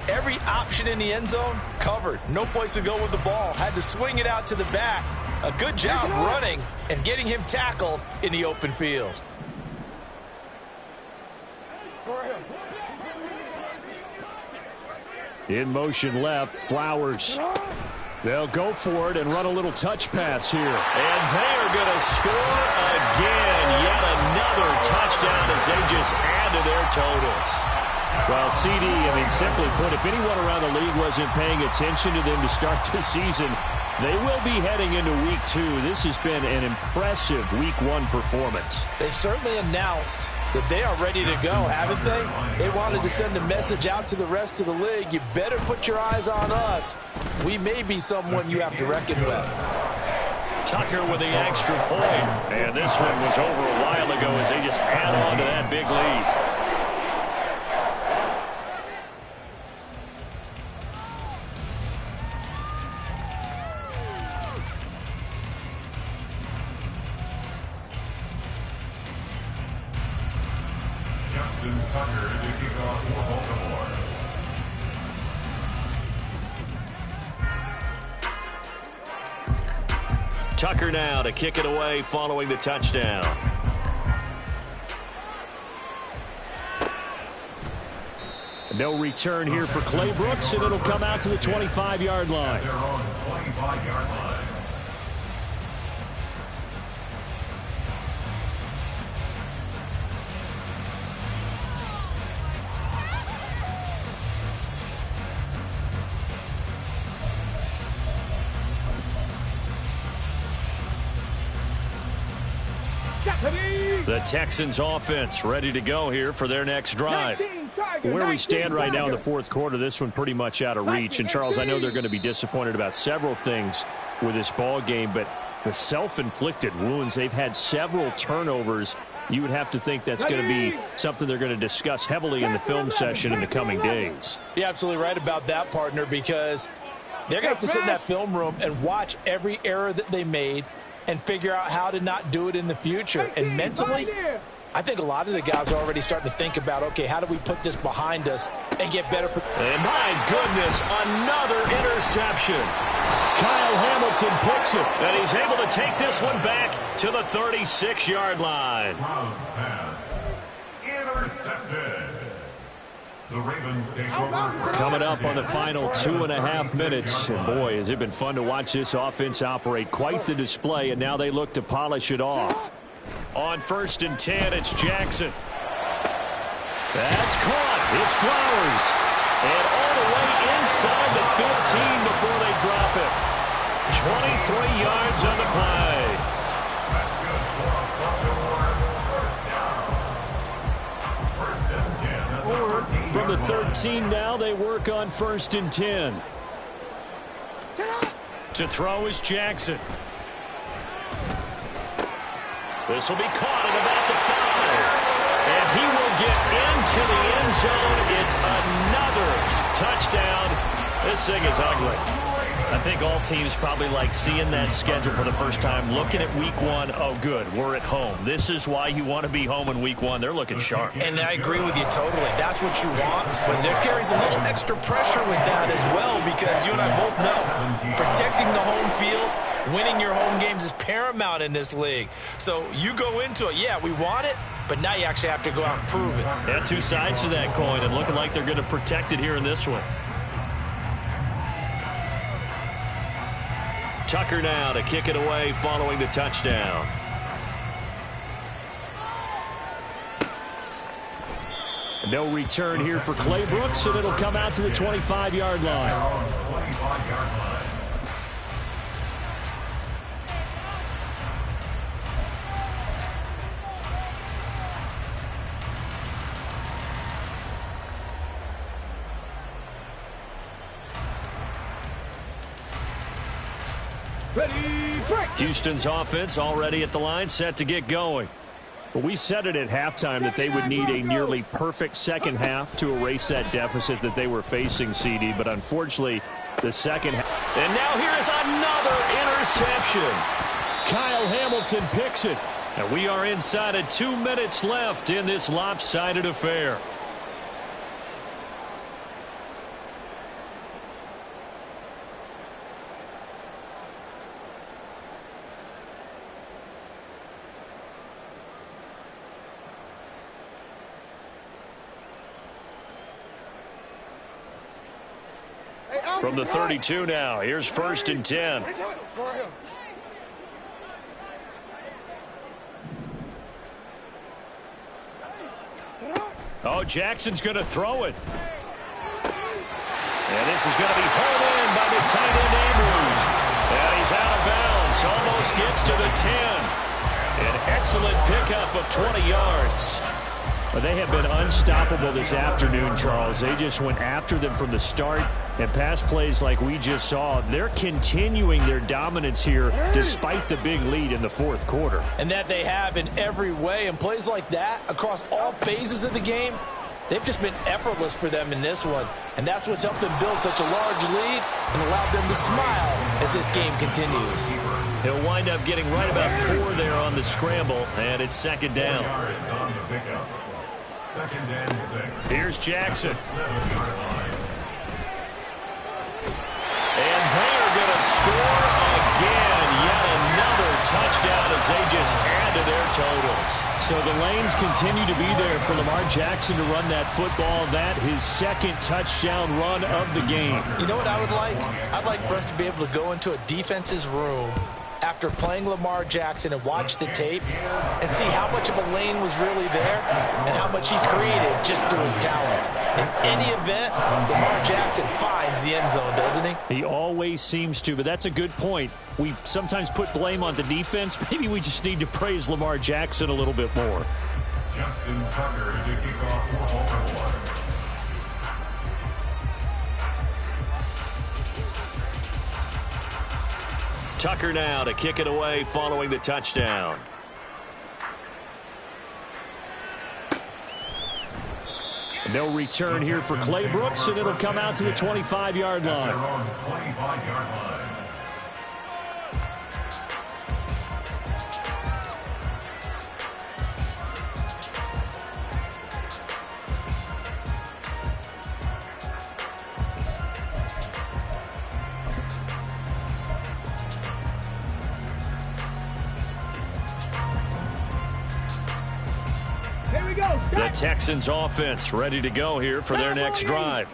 Every option in the end zone covered. No place to go with the ball. Had to swing it out to the back. A good job running and getting him tackled in the open field. In motion left, Flowers. They'll go for it and run a little touch pass here. And they are going to score again. Yet another touchdown as they just add to their totals. Well, CD, simply put, if anyone around the league wasn't paying attention to them to start the season, they will be heading into Week 2. This has been an impressive Week 1 performance. They've certainly announced that they are ready to go, haven't they? They wanted to send a message out to the rest of the league. You better put your eyes on us. We may be someone you have to reckon with. Tucker with the extra point. And this one was over a while ago as they just add on to that big lead. Tucker to kick off for Baltimore. Tucker now to kick it away following the touchdown. No return here for Clay Brooks, and it'll come out to the 25-yard line. They're on the 25-yard line. The Texans offense ready to go here for their next drive. Where we stand right now in the fourth quarter, this one pretty much out of reach. And, Charles, I know they're going to be disappointed about several things with this ball game, but the self-inflicted wounds, they've had several turnovers. You would have to think that's going to be something they're going to discuss heavily in the film session in the coming days. You're absolutely right about that, partner, because they're going to have to sit in that film room and watch every error that they made and figure out how to not do it in the future. And mentally, I think a lot of the guys are already starting to think about, okay, how do we put this behind us and get better? And my goodness, another interception. Kyle Hamilton picks it. And he's able to take this one back to the 36-yard line. Pass. Intercepted. The Ravens take over. Coming up on the final 2.5 minutes. And boy, has it been fun to watch this offense operate. Quite the display, and now they look to polish it off. On 1st and 10, it's Jackson. That's caught. It's Flowers. And all the way inside the 15 before they drop it. 23 yards on the play. That's good for a first and 10. From the 13 now, they work on 1st and 10. To throw is Jackson. This will be caught at about the 5. And he will get into the end zone. It's another touchdown. This thing is ugly. I think all teams probably like seeing that schedule for the first time, looking at Week 1. Oh, good, we're at home. This is why you want to be home in Week 1. They're looking sharp. And I agree with you totally. That's what you want. But there carries a little extra pressure with that as well, because you and I both know protecting the home field, winning your home games is paramount in this league. So you go into it, yeah, we want it, but now you actually have to go out and prove it. Yeah, two sides to that coin, and looking like they're going to protect it here in this one. Tucker now to kick it away following the touchdown. No return here for Clay Brooks, and it'll come out to the 25-yard line. 25-yard line. Houston's offense already at the line, set to get going. Well, we said it at halftime that they would need a nearly perfect second half to erase that deficit that they were facing, CD, but unfortunately, the second half. And now here is another interception. Kyle Hamilton picks it. And we are inside of 2 minutes left in this lopsided affair. From the 32 now, here's 1st and 10. Oh, Jackson's going to throw it. And this is going to be hauled in by the tight end Andrews. And he's out of bounds. Almost gets to the 10. An excellent pickup of 20 yards. Well, they have been unstoppable this afternoon, Charles. They just went after them from the start. And pass plays like we just saw, they're continuing their dominance here despite the big lead in the fourth quarter. And that they have in every way. And plays like that across all phases of the game, they've just been effortless for them in this one. And that's what's helped them build such a large lead and allowed them to smile as this game continues. He'll wind up getting right about 4 there on the scramble, and it's 2nd down. Here's Jackson. And they're going to score again. Yet another touchdown as they just add to their totals. So the lanes continue to be there for Lamar Jackson to run that football. That his 2nd touchdown run of the game. You know what I would like? I'd like for us to be able to go into a defense's room after playing Lamar Jackson and watch the tape and see how much of a lane was really there and how much he created just through his talents. In any event, Lamar Jackson finds the end zone, doesn't he? He always seems to, but that's a good point. We sometimes put blame on the defense. Maybe we just need to praise Lamar Jackson a little bit more. Justin Tucker to kick off for Baltimore. Tucker now to kick it away following the touchdown. No return here for Clay Brooks, and it'll come out to the 25-yard line. 25-yard line. The Texans offense ready to go here for their next drive.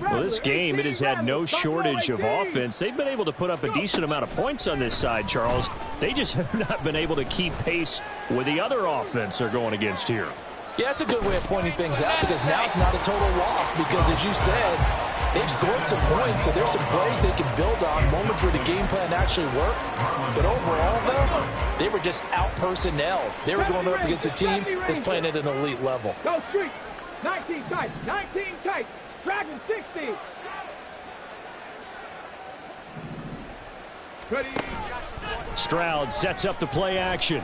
Well, this game, it has had no shortage of offense. They've been able to put up a decent amount of points on this side, Charles. They just have not been able to keep pace with the other offense they're going against here. Yeah, that's a good way of pointing things out because now it's not a total loss because, as you said, they've scored some points, so there's some plays they can build on, moments where the game plan actually worked. But overall, though, they were just out-personnelled. They were going up against a team that's playing at an elite level. Go street. 19 tight. 19 tight. Dragon 60. Ready. Stroud sets up the play action.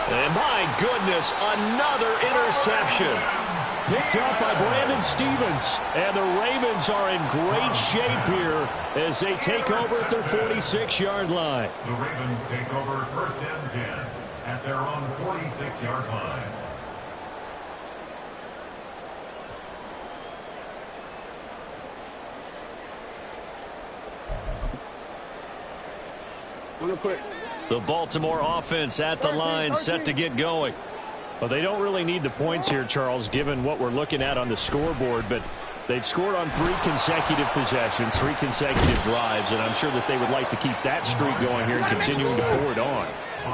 And my goodness, another interception. Picked up by Brandon Stevens. And the Ravens are in great shape here as they take over at their 46-yard line. The Ravens take over 1st and 10 at their own 46-yard line. Real quick. The Baltimore offense at the line, set to get going. Well, they don't really need the points here, Charles, given what we're looking at on the scoreboard, but they've scored on 3 consecutive possessions, 3 consecutive drives, and I'm sure that they would like to keep that streak going here and continuing to pour it on.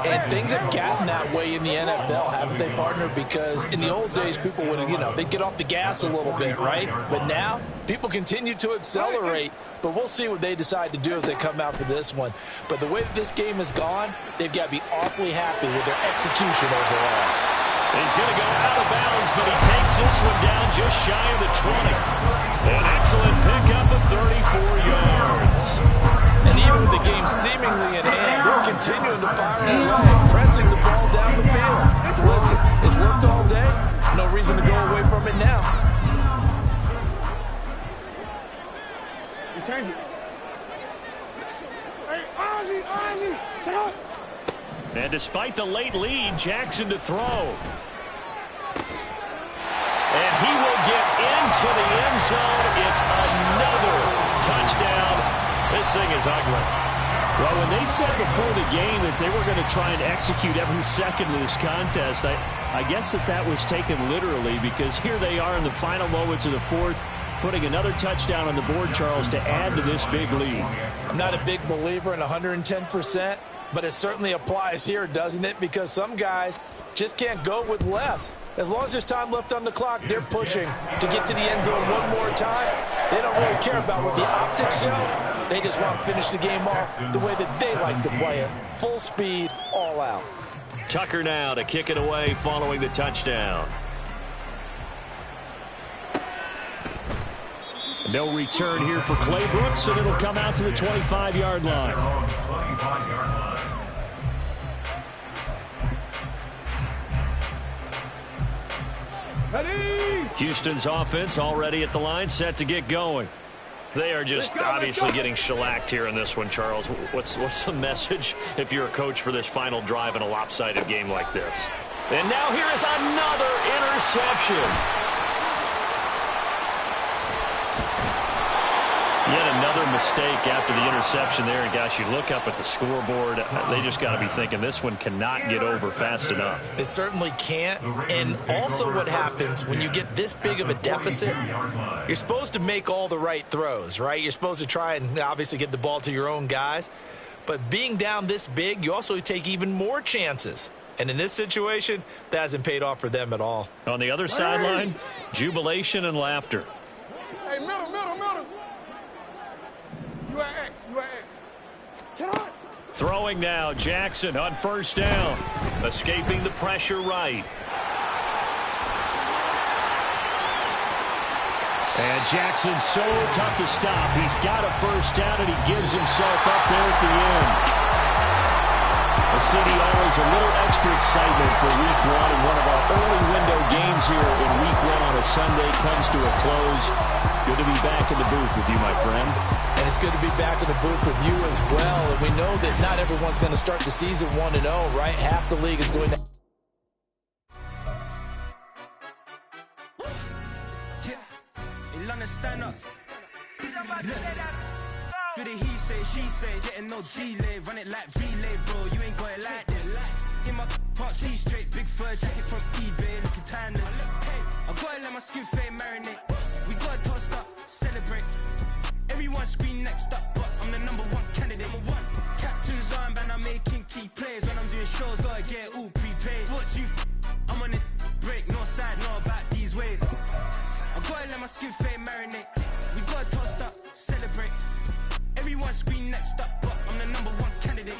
And things have gotten that way in the NFL, haven't they, partner? Because in the old days, people would, they'd get off the gas a little bit, right? But now, people continue to accelerate. But we'll see what they decide to do as they come out for this one. But the way that this game has gone, they've got to be awfully happy with their execution overall. He's going to go out of bounds, but he takes this one down just shy of the 20. An excellent pickup of 34 yards. And even with the game seemingly in hand, they're continuing to fire away, pressing the ball down the field. Listen, it's worked all day. No reason to go away from it now. Change it. Hey, Ozzy, shut up. And despite the late lead, Jackson to throw. And he will get into the end zone. It's another touchdown. This thing is ugly. Well, when they said before the game that they were going to try and execute every second of this contest, I guess that was taken literally because here they are in the final moments of the fourth. putting another touchdown on the board, Charles, to add to this big lead. I'm not a big believer in 110%, but it certainly applies here, doesn't it? Because some guys just can't go with less. As long as there's time left on the clock, they're pushing to get to the end zone one more time. They don't really care about what the optics show. They just want to finish the game off the way that they like to play it. Full speed, all out. Tucker now to kick it away following the touchdown. No return here for Clay Brooks, and it'll come out to the 25-yard line. Houston's offense already at the line, set to get going. They are just obviously getting shellacked here in this one, Charles. What's the message if you're a coach for this final drive in a lopsided game like this? And now here is another interception. Yet another mistake after the interception there. And, gosh, you look up at the scoreboard. They just got to be thinking this one cannot get over fast enough. It certainly can't. And also what happens when you get this big of a deficit, you're supposed to make all the right throws, right? You're supposed to try and obviously get the ball to your own guys. But being down this big, you also take even more chances. And in this situation, that hasn't paid off for them at all. On the other sideline, jubilation and laughter. Hey, middle. You are X. Get on. Throwing now, Jackson on first down. Escaping the pressure right. And Jackson's so tough to stop. He's got a first down, and he gives himself up there at the end. The city always a little extra excitement for Week 1, and one of our early window games here in Week 1 on a Sunday comes to a close. Good to be back in the booth with you, my friend. And it's good to be back in the booth with you as well. And we know that not everyone's going to start the season 1-0, right? Half the league is going to... Stand up. Do the he say, she say, getting no delay, run it like relay, bro. You ain't got it like this. In my can't see straight, big fur jacket from eBay, looking timeless. I gotta let my skin fade marinate. We gotta toast up, celebrate. Everyone scream next up, but I'm the #1 candidate. Captain's armband, I'm making key plays. When I'm doing shows, gotta get it all prepaid. What you? I'm on it, break, no side, no about these ways. I gotta let my skin fade marinate. We gotta toast up, celebrate. Everyone scream next up, but I'm the #1 candidate.